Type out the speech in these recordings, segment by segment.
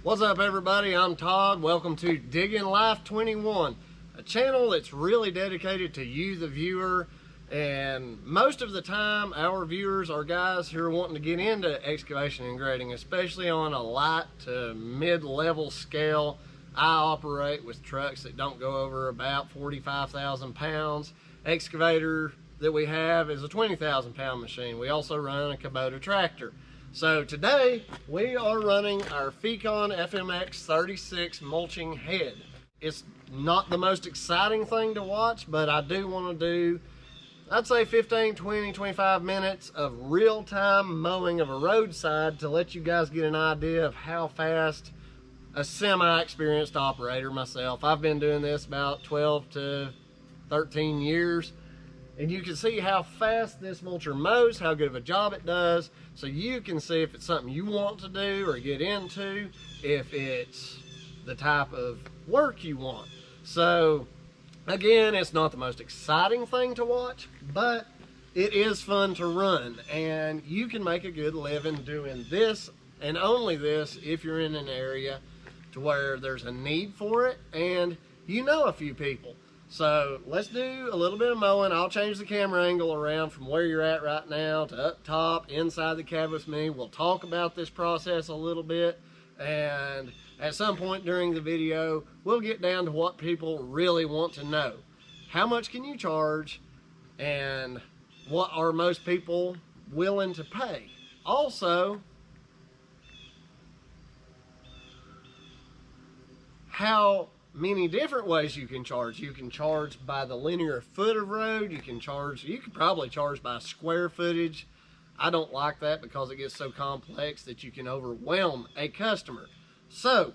What's up, everybody? I'm Todd. Welcome to Digging Life 21, a channel that's really dedicated to you, the viewer. And most of the time, our viewers are guys who are wanting to get into excavation and grading, especially on a light to mid-level scale. I operate with trucks that don't go over about 45,000 pounds. Excavator that we have is a 20,000 pound machine. We also run a Kubota tractor. So today we are running our Fecon FMX 36 mulching head. It's not the most exciting thing to watch, but I do want to do, I'd say 15, 20, 25 minutes of real-time mowing of a roadside to let you guys get an idea of how fast a semi-experienced operator myself. I've been doing this about 12 to 13 years. And you can see how fast this mulcher mows, how good of a job it does, so you can see if it's something you want to do or get into, if it's the type of work you want. So, again, it's not the most exciting thing to watch, but it is fun to run, and you can make a good living doing this, and only this, if you're in an area to where there's a need for it, and you know a few people. So let's do a little bit of mowing. I'll change the camera angle around from where you're at right now to up top, inside the cab with me. We'll talk about this process a little bit, and at some point during the video, we'll get down to what people really want to know. How much can you charge, and what are most people willing to pay? Also, how many different ways you can charge. You can charge by the linear foot of road. You can probably charge by square footage. I don't like that because it gets so complex that you can overwhelm a customer. So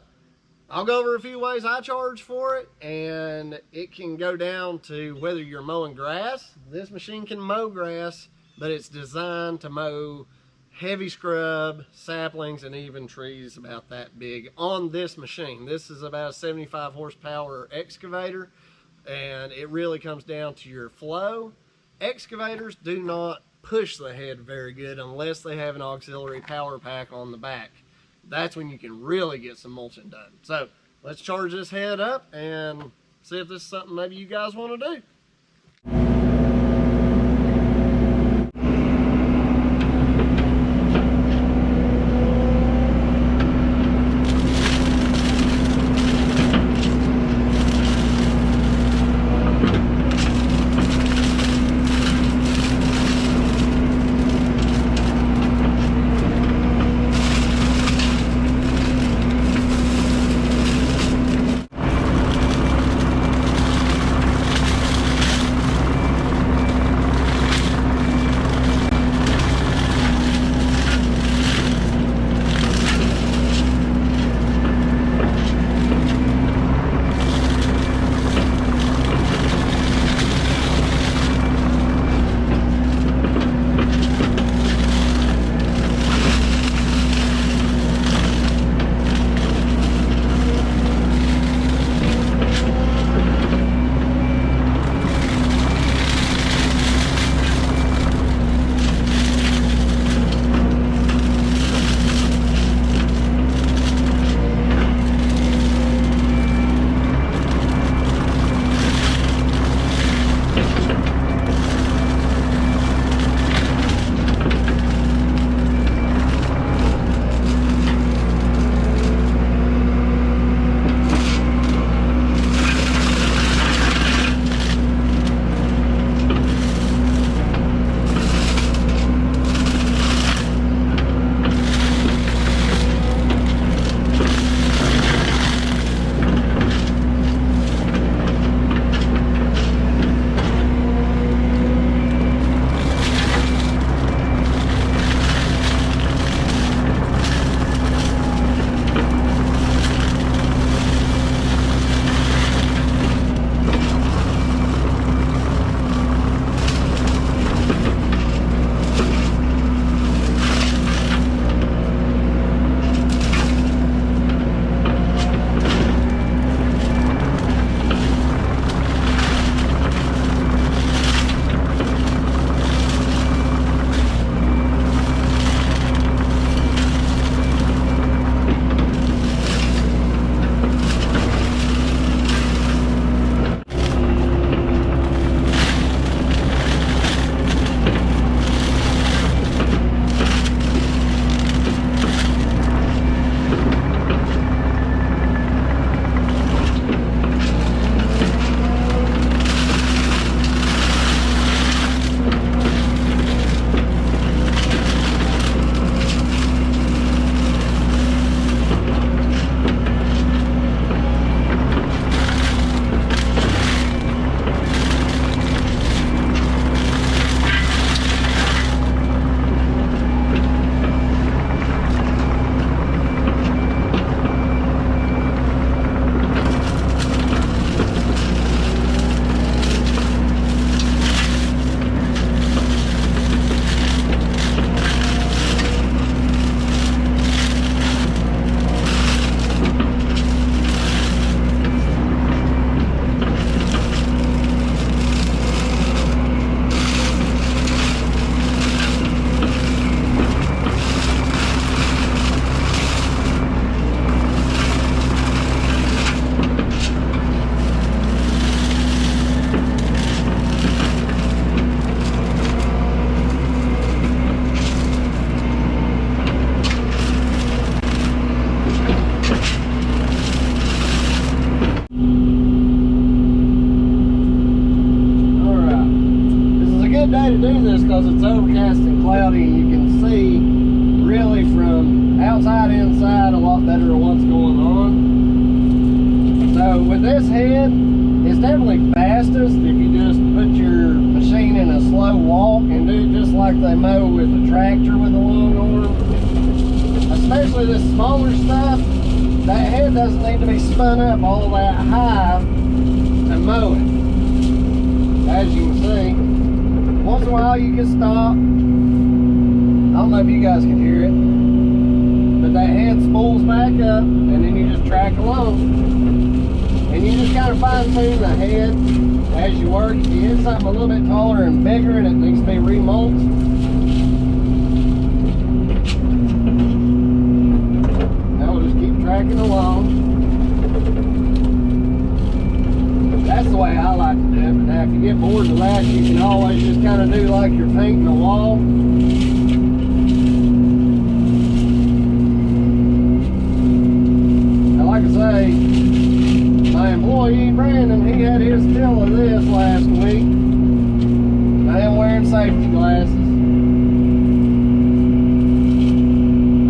I'll go over a few ways I charge for it, and it can go down to whether you're mowing grass. This machine can mow grass, but it's designed to mow heavy scrub, saplings, and even trees about that big on this machine. This is about a 75 horsepower excavator, and it really comes down to your flow. Excavators do not push the head very good unless they have an auxiliary power pack on the back. That's when you can really get some mulching done. So let's charge this head up and see if this is something maybe you guys want to do. definitely fastest if you just put your machine in a slow walk and do it just like they mow with a tractor with a long arm. Especially this smaller stuff, that head doesn't need to be spun up all that high to mow it. As you can see, once in a while you can stop. I don't know if you guys can hear it, but that head spools back up and then you just track along. And you just kind of fine tune the head as you work. If you hit something a little bit taller and bigger and it needs to be remulched, now we'll just keep tracking along. That's the way I like to do it. But now if you get bored of that, you can always just kind of do like you're painting a wall. Now like I say, my employee Brandon, he had his fill of this last week. I am wearing safety glasses.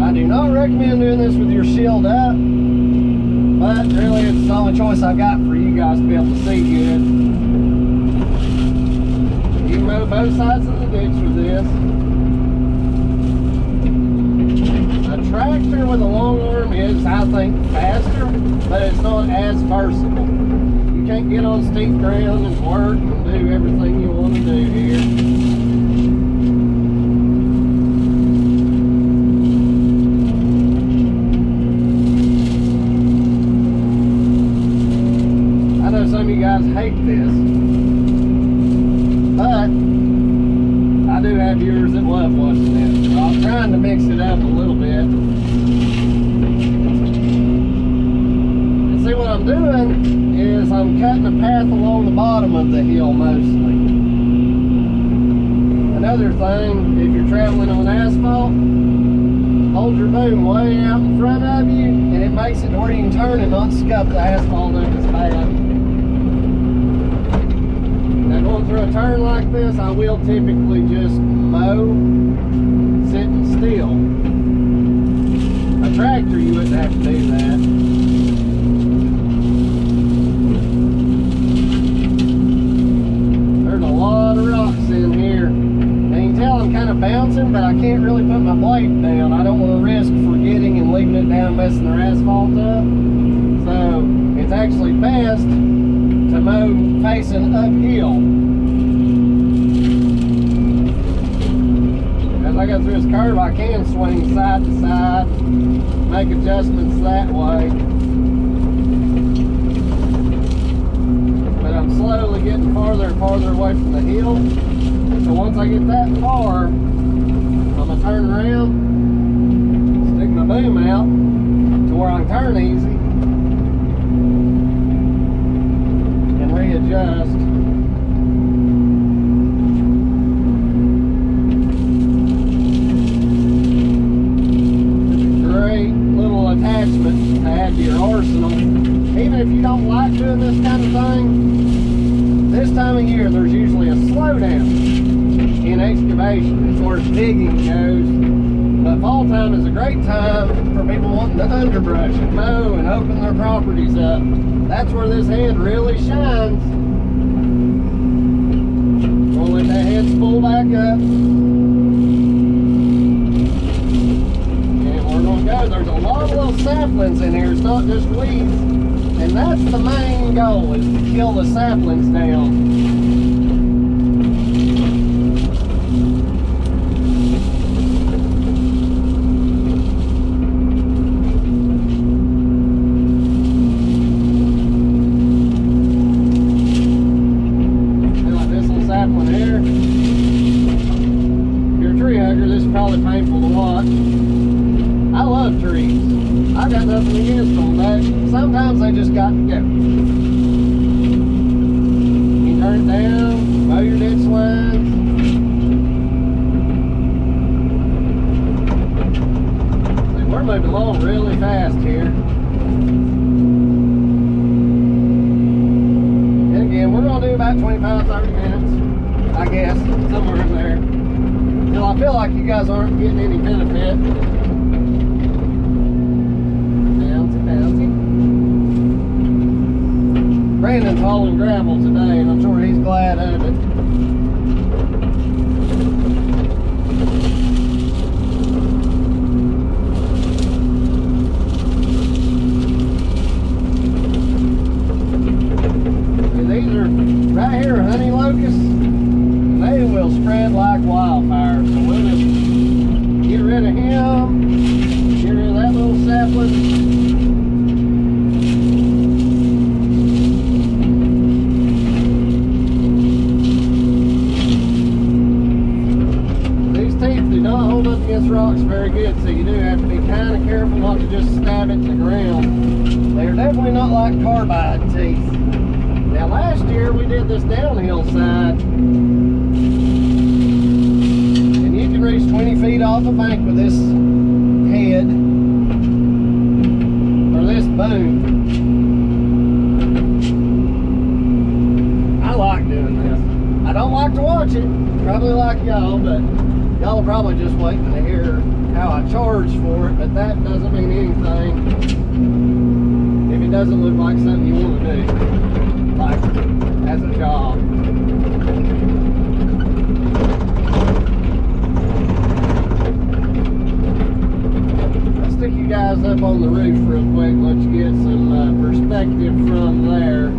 I do not recommend doing this with your shield up, but really it's the only choice I've got for you guys to be able to see good. You can mow both sides of the ditch with this. A tractor with a long arm is, I think, faster, but it's not as versatile. You can't get on steep ground and work and do everything you want to do here. I know some of you guys hate this, but I do have viewers that love watching this. So I'm trying to mix it up a little bit. See, what I'm doing is I'm cutting a path along the bottom of the hill mostly. Another thing, if you're traveling on asphalt, hold your boom way out in front of you and it makes it to where you can turn and not scuff the asphalt up as bad. Now going through a turn like this, I will typically just mow sitting still. A tractor, you wouldn't have to do that. Bouncing, but I can't really put my blade down. I don't want to risk forgetting and leaving it down, messing their asphalt up. So it's actually best to mow facing uphill. As I go through this curve, I can swing side to side, make adjustments that way. But I'm slowly getting farther and farther away from the hill. So once I get that far, I'm going to turn around, stick my boom out to where I can turn easy, and readjust. It's a great little attachment to add to your arsenal. Even if you don't like doing this kind of thing, this time of year there's usually a slowdown in excavation as far as digging goes, but fall time is a great time for people wanting to underbrush and mow and open their properties up. That's where this head really shines. We'll let that head spool back up, and we're going to go. There's a lot of little saplings in here. It's not just weeds, and that's the main goal, is to kill the saplings down. Probably painful to watch. I love trees. I got nothing against them, but sometimes they just got to go. You turn it down, mow your ditch lines. See, we're moving along really fast here. And again, we're going to do about 25-30 minutes, I guess, somewhere in there. Till I feel like you guys aren't getting any benefit. Bouncy, bouncy. Brandon's hauling gravel today, and I'm sure he's glad of it. And these are right here, honey locusts. They will spread like wildfire. So we'll just get rid of him, get rid of that little sapling. Against rocks very good, so you do have to be kind of careful not to just stab it in the ground. They're definitely not like carbide teeth. Now last year we did this downhill side, and you can reach 20 feet off a bank with this head or this boom. I like doing this. I don't like to watch it, probably like y'all, but y'all are probably just waiting to hear how I charge for it, but that doesn't mean anything if it doesn't look like something you want to do, like as a job. Let's stick you guys up on the roof real quick, let you get some perspective from there.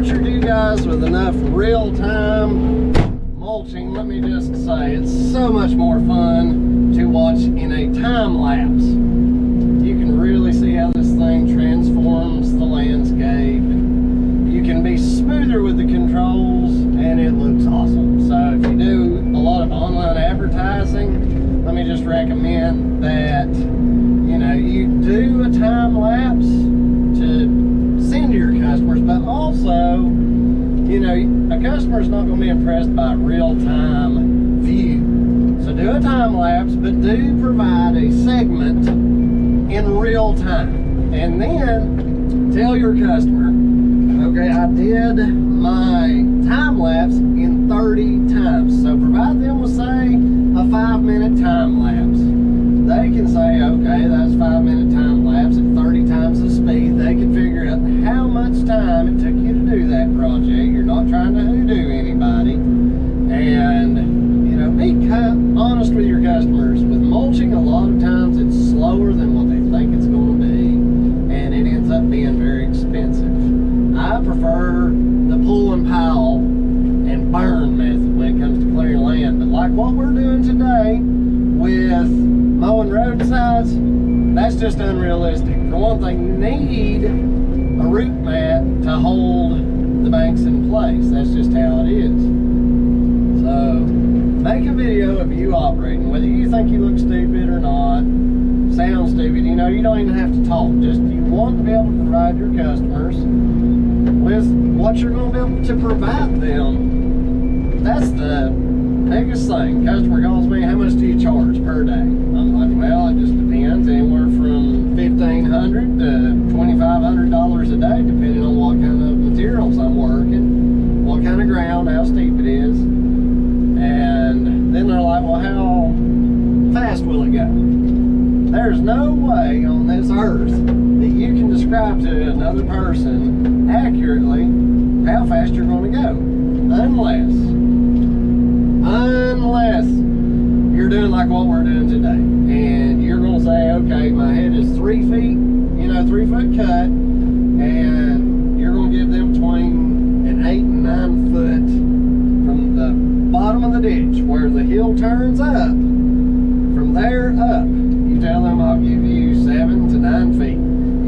tortured you guys with enough real-time mulching, let me just say it's so much more fun to watch in a time lapse. You can really see how this thing transforms the landscape. You can be smoother with the controls and it looks awesome. So if you do a lot of online advertising, let me just recommend that you do a time lapse to send to your customers, but also a customer's not going to be impressed by real-time view. So do a time lapse, but do provide a segment in real time. And then tell your customer, okay, I did my time lapse in 30 times. So provide them with, say, a 5-minute time lapse. They can say, okay, that's 5-minute time lapse at 30 times the speed. They can figure out how much time it took you to do that project. You're not trying to hoodoo anybody. And, be honest with your customers. With mulching, a lot of times it's slower than what they think it's going to be. And it ends up being very expensive. I prefer the pull and pile and burn method when it comes to clearing land. But like what we're doing today with mowing roadsides, that's just unrealistic. For one thing, you need a root mat to hold the banks in place. That's just how it is. So make a video of you operating, whether you think you look stupid or not, sound stupid. You don't even have to talk. Just you want to be able to provide your customers with what you're going to be able to provide them. That's the biggest thing. Customer calls me, how much do you charge per day? I'm like, well, it just depends. Anywhere from $1,500 to $2,500 a day, depending on what kind of materials I'm working, what kind of ground, how steep it is. And then they're like, well, how fast will it go? There's no way on this earth that you can describe to another person accurately how fast you're going to go, unless you're doing like what we're doing today. And you're going to say, okay, my head is 3 feet, 3-foot cut, and you're going to give them between an 8 and 9 foot from the bottom of the ditch where the hill turns up. From there up, you tell them I'll give you 7 to 9 feet.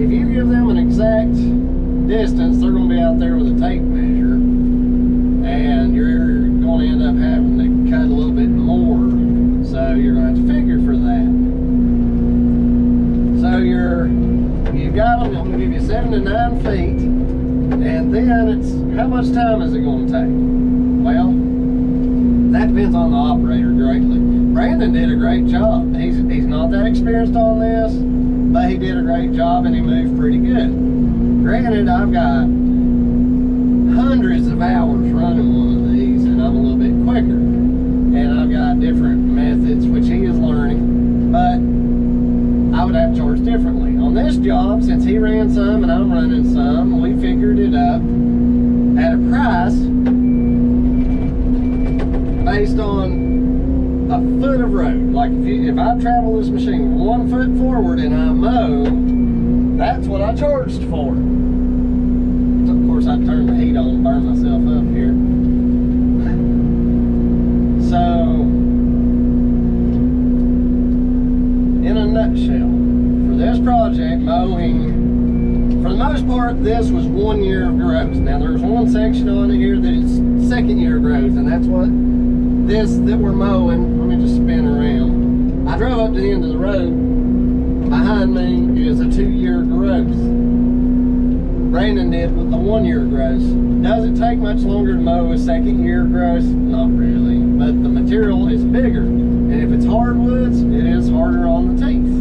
If you give them an exact distance, they're going to be out there with a tape measure, and you're going to end up having to cut a little bit more. So you're going to have to figure for that. So you've got them, I'm going to give you 7 to 9 feet, and then it's how much time is it going to take? Well, that depends on the operator greatly. Brandon did a great job. He's not that experienced on this, but he did a great job and he moved pretty good. Granted, I've got hundreds of hours running one of these, and I'm a little bit quicker. And I've got different methods, which he is learning, but I would have to charge differently. On this job, since he ran some and I'm running some, we figured it up at a price based on a foot of road. Like if I travel this machine 1 foot forward and I mow, that's what I charged for it. Of course, I turn the heat on and burn myself up here. So, in a nutshell, for this project, mowing, for the most part, this was 1 year of growth. Now, there's one section on here that is 2nd year growth, and that's what this that we're mowing. Let me just spin around. I drove up to the end of the road. Behind me is a 2-year growth. Brandon did with the 1 year growth. Does it take much longer to mow a 2nd year growth? Not really, but the material is bigger. And if it's hardwoods, it is harder on the teeth.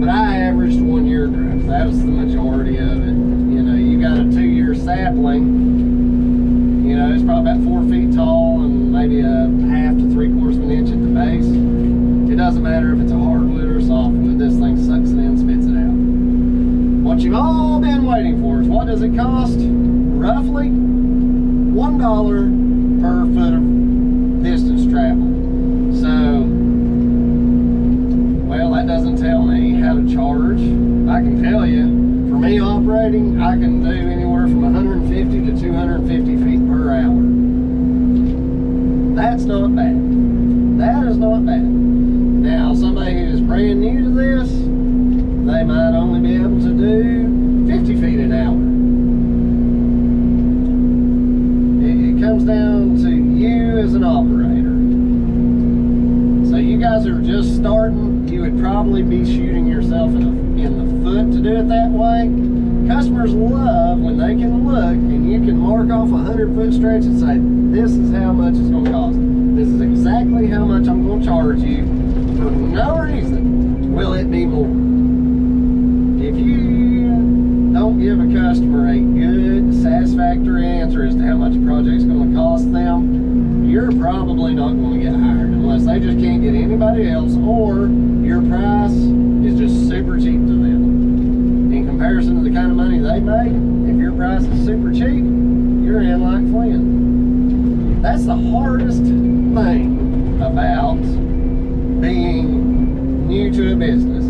But I averaged 1 year growth. That was the majority of it. You got a 2-year sapling. It's probably about 4 feet tall and maybe a 1/2 to 3/4 of an inch at the base. It doesn't matter if it's a hardwood or a softwood. This thing sucks it in, spits it out. What you've all been waiting for is, what does it cost? Roughly $1 per foot of distance traveled. So, well, that doesn't tell me how to charge. I can tell you, for me operating operating, I can do anywhere from 150 to 250 feet per hour. That's not bad. That is not bad. Now, somebody who is brand new to this, they might only be able to do 50 feet an hour. It comes down to you as an operator. So you guys are just starting, you would probably be shooting yourself in the foot to do it that way. Customers love when they can look and you can mark off a 100-foot stretch and say, this is how much it's going to cost. This is exactly how much I'm going to charge you. For no reason will it be more. If you don't give a customer a good, satisfactory answer as to how much a project's going to cost them, you're probably not going to get hired unless they just can't get anybody else, or your price is just super cheap to them. In comparison to the kind of money they make, if your price is super cheap, you're in like Flynn. That's the hardest thing about being new to a business,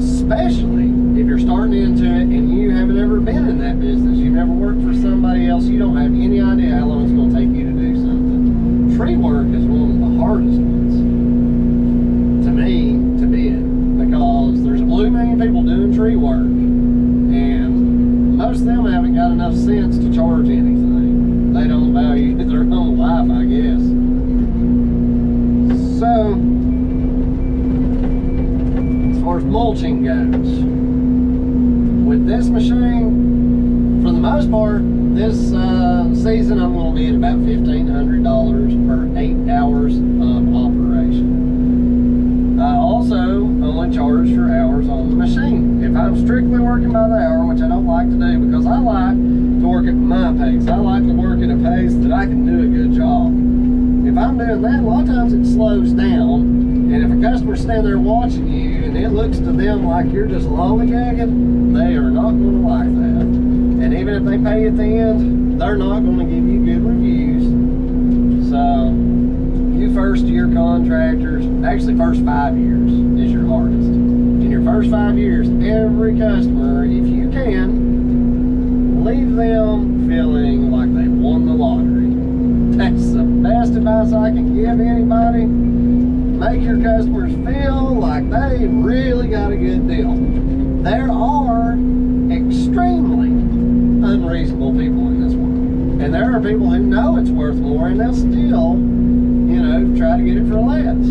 especially if you're starting into it and you haven't ever been in that business. You've never worked for somebody else. You don't have any idea how long it's going to take you to do something. Tree work is one of the hardest ones to me to be in, because there's a blue million people doing tree work and most of them haven't got enough sense to charge anything. They don't value their own life, I guess. So, as far as mulching goes, with this machine, for the most part, this season I'm going to be at about $1,500 per 8 hours of operation. I also only charge for hours on the machine. If I'm strictly working by the hour, which I don't like to do because I like to work at my pace. I like to work at a pace that I can do a good job. If I'm doing that, a lot of times it slows down. And if a customer's standing there watching you and it looks to them like you're just lollygagging, they are not going to like that. And even if they pay at the end, they're not going to give you good reviews. So, you first-year contractors, actually first 5 years is your hardest. In your first 5 years, every customer, if you can, leave them feeling like they won the lottery. That's the best advice I can give anybody. Make your customers feel like they really got a good deal. There are extremely unreasonable people in this world. And there are people who know it's worth more and they'll still, you know, try to get it for less.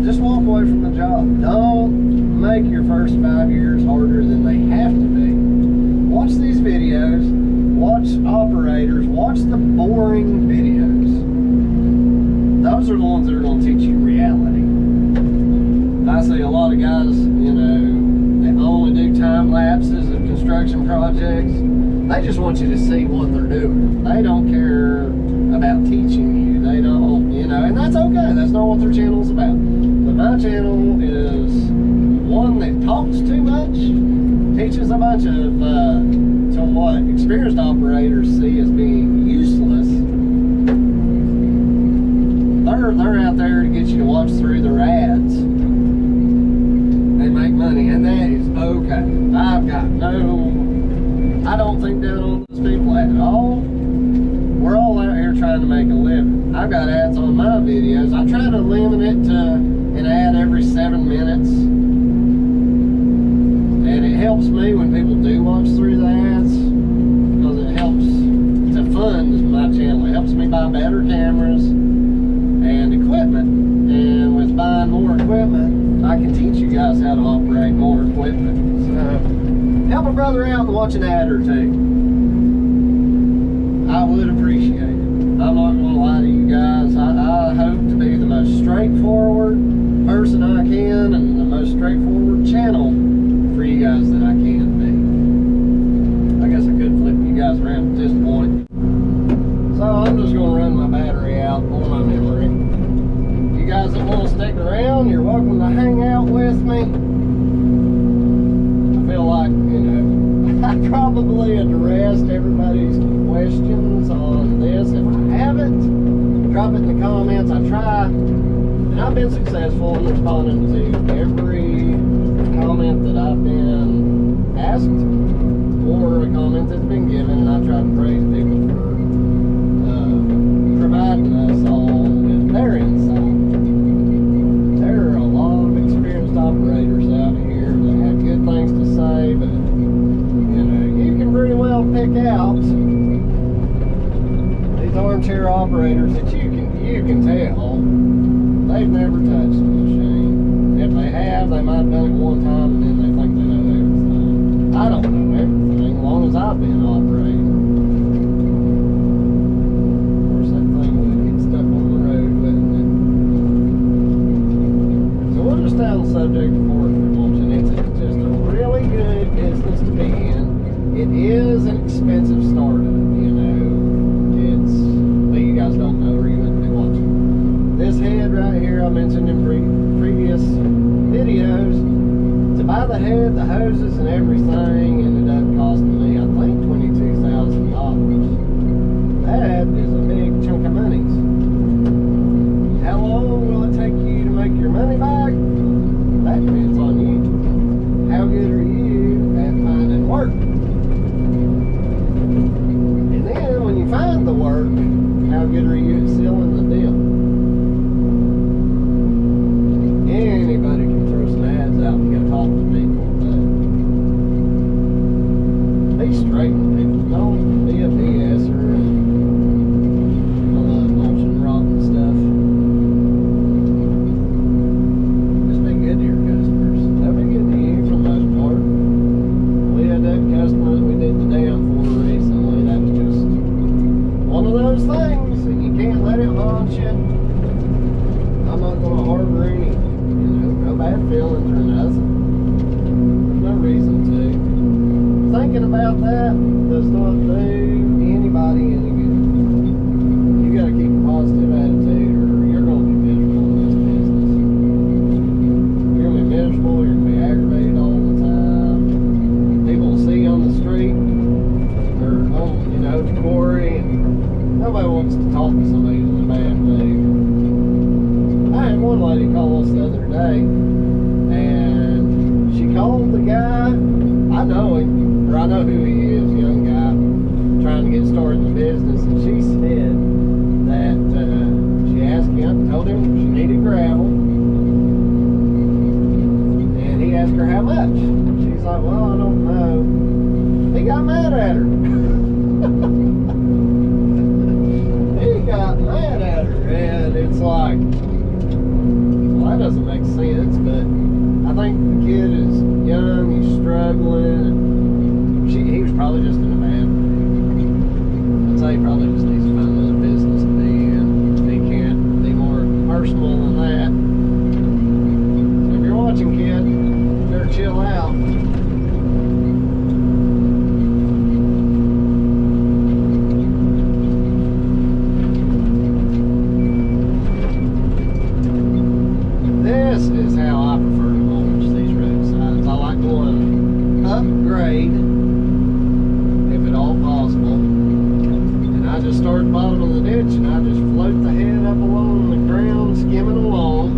Just walk away from the job. Don't make your first 5 years harder than they have to be. Watch these videos, watch operators, watch the boring videos. Those are the ones that are going to teach you reality. I see a lot of guys, you know, that only do time lapses of construction projects. They just want you to see what they're doing. They don't care about teaching you. They don't, you know, and that's okay. That's not what their channel's about. But my channel is one that talks too much, teaches a bunch of to what experienced operators see as being useless. They're out there to get you to watch through their ads and make money, and that is okay. I don't think down on those people at all. We're all out here trying to make a living. I've got ads on my videos. I try to limit it to an ad every 7 minutes. And it helps me when people do watch through the ads, because it helps to fund my channel. It helps me buy better cameras and equipment. And with buying more equipment, I can teach you guys how to operate more equipment. So, help a brother out and watch an ad or two. I would appreciate it. I'm not going to lie to you guys. I hope to be the most straightforward person I can and the most straightforward channel for you guys that I can be. I guess I could flip you guys around at this point. So I'm just going to run my battery out on my memory. You guys that want to stick around, you're welcome to hang out with me. I feel like, you know, I probably addressed everybody's questions on this. If I haven't, drop it in the comments. I try, and I've been successful in responding to every comment that I've been asked. insights that's been given, and I try to praise people for providing us all with their insight. There are a lot of experienced operators out here that have good things to say, but you know, you can pretty well pick out these armchair operators that you can tell they've never touched a machine. If they have, they might have done it one time and then they think they know everything. I don't know everything as long as I've been operating. Of course, that thing would get stuck on the road, wouldn't it? So we'll just stay on the subject of forklift launching. It's just a really good business to be in. It is an expensive startup, you know. But you guys don't know, or you wouldn't be watching. This head right here, I mentioned in previous videos, to buy the head, the hoses, and everything ended up costing me, I think, $22,000. That is a big chunk of money. How long will it take you to make your money back? That depends on you. How good are you at finding work? And then when you find the work, how good are you at sealing the deal? Anybody can throw some ads out and go talk to people, but be straight with people. Don't be a BSer. I love launching rock and stuff. Just be good to your customers. They'll be good to you for the most part. We had that customer that we did the dam for recently. That was just one of those things, and you can't let it haunt you. I'm not going to harbor any, no bad feelings or nothing. There's no reason to. Thinking about that does not do anybody any good. You got to keep a positive attitude, or you're going to be miserable in this business. You're going to be miserable. You're going to be aggravated all the time. People will see you on the street or on, the quarry, and nobody wants to talk to somebody who's in a bad mood. I had one lady call us the other day, and she called the guy. I know him, or I know who he is, young guy, trying to get started in the business, and she said that she asked him, told him she needed gravel, and he asked her how much. She's like, well, I don't know. He got mad at her. He got mad at her, and it's like, well, that doesn't make sense, but I think the kid is young, he's struggling, and he was probably just in a bad mood. I'd say he probably just needs to find another business to be in. If he can't be more personal than that. If you're watching, kid, you better chill out. This is how I prefer to launch these roadsides. I like going upgrade, if at all possible. And I just start at the bottom of the ditch and I just float the head up along the ground, skimming along.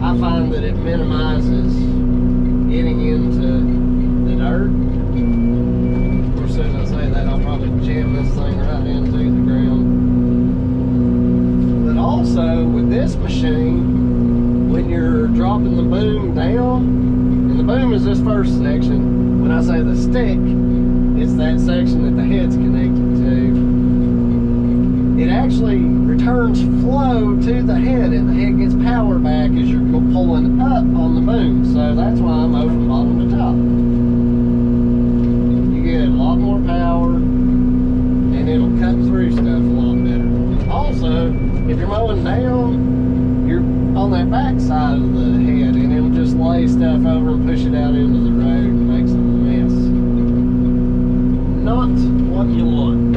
I find that it minimizes getting into the dirt. Of course, as soon as I say that, I'll probably jam this thing right into the ground. Also, with this machine, when you're dropping the boom down, and the boom is this first section, when I say the stick, it's that section that the head's connected to. It actually returns flow to the head, and the head gets power back as you're pulling up on the boom. So that's why I mow from bottom to top. You get a lot more power, and it'll cut through stuff a lot better. Also, if you're mowing down, you're on that back side of the head, and it'll just lay stuff over and push it out into the road and make some mess. Not what you want.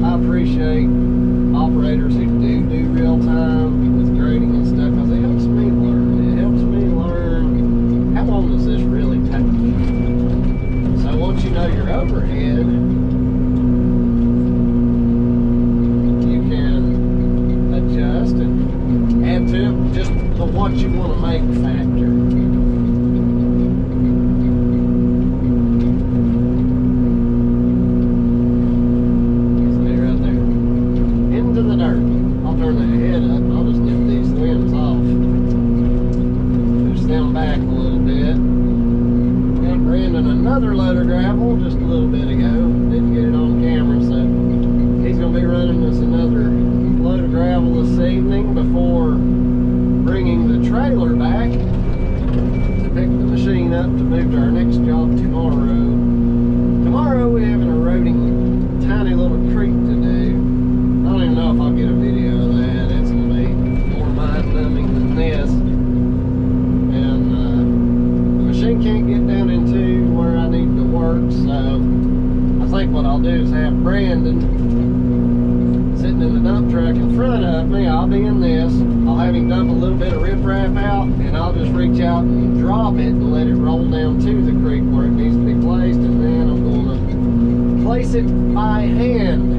I appreciate operators who do real time with grading and stuff, because it helps me learn. It helps me learn how long does this really take. So once you know your overhead, you want to make factor. Stay right there. Into the dirt. I'll turn that head up. I'll just nip these limbs off. Push them back a little bit. Got Brandon another load of gravel just a little bit ago. Didn't get it on camera, so he's going to be running us another load of gravel this evening before bringing the trailer back to pick the machine up to move to our next job tomorrow. Tomorrow we have an eroding tiny little creek to do. I don't even know if I'll get a video of that. It's going to be more mind-numbing than this. And the machine can't get down into where I need to work, so I think what I'll do is have Brandon sitting in the dump truck in front of me. I'll be in this. I'll have him dump a little bit of riprap out, and I'll just reach out and drop it and let it roll down to the creek where it needs to be placed, and then I'm going to place it by hand.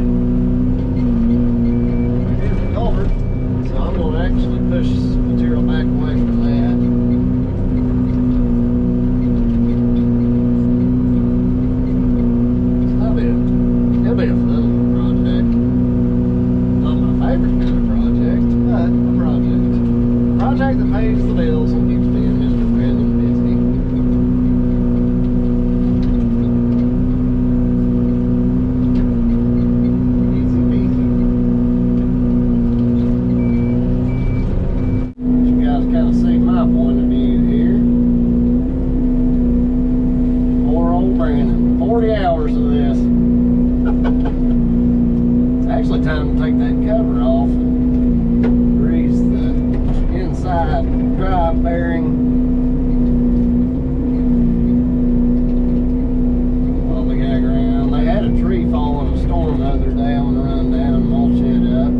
Here's the culvert, so I'm going to actually push material back away from that. It'll be a fun little project. Not my favorite kind of project, but a project. A project that pays the bills and keeps me and Mr. Brandon busy. Easy peasy. You guys kind of see my point of view here. Poor old Brandon. 40 hours of this. It's actually time to take that cover off and grease the inside drive bearing. While the gag around. They had a tree fall in a storm the other day. I'm gonna run down and mulch it up.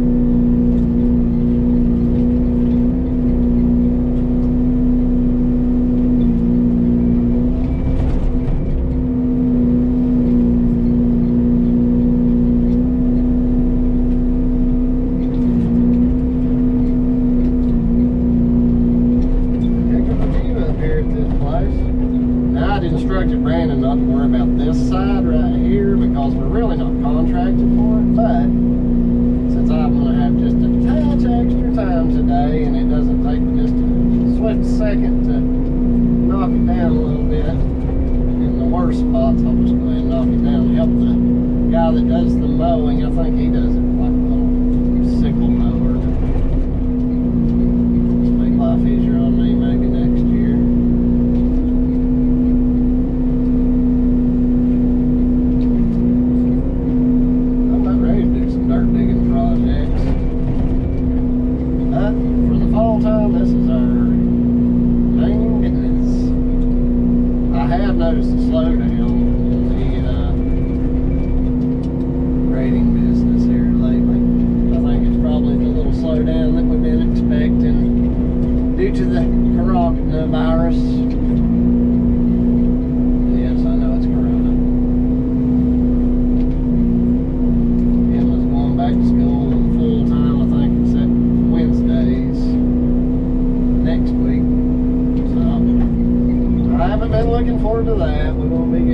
Now, I'd instructed Brandon not to worry about this side right here because we're really not contracted for it, but since I'm going to have just a touch extra time today and it doesn't take me just a swift second to knock it down a little bit in the worst spots, I'll just go ahead and knock it down and help the guy that does the mowing. I think he does it like a little sickle mower. Just make life easier on me maybe next year. Time, this is our main business. I have noticed a slowdown in the grading business here lately. I think it's probably the little slowdown that we've been expecting due to the coronavirus. Yes, I know it's corona. Emma's going back to school full time, I think, except Wednesdays next week, so I haven't been looking forward to that. We won't be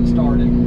get started.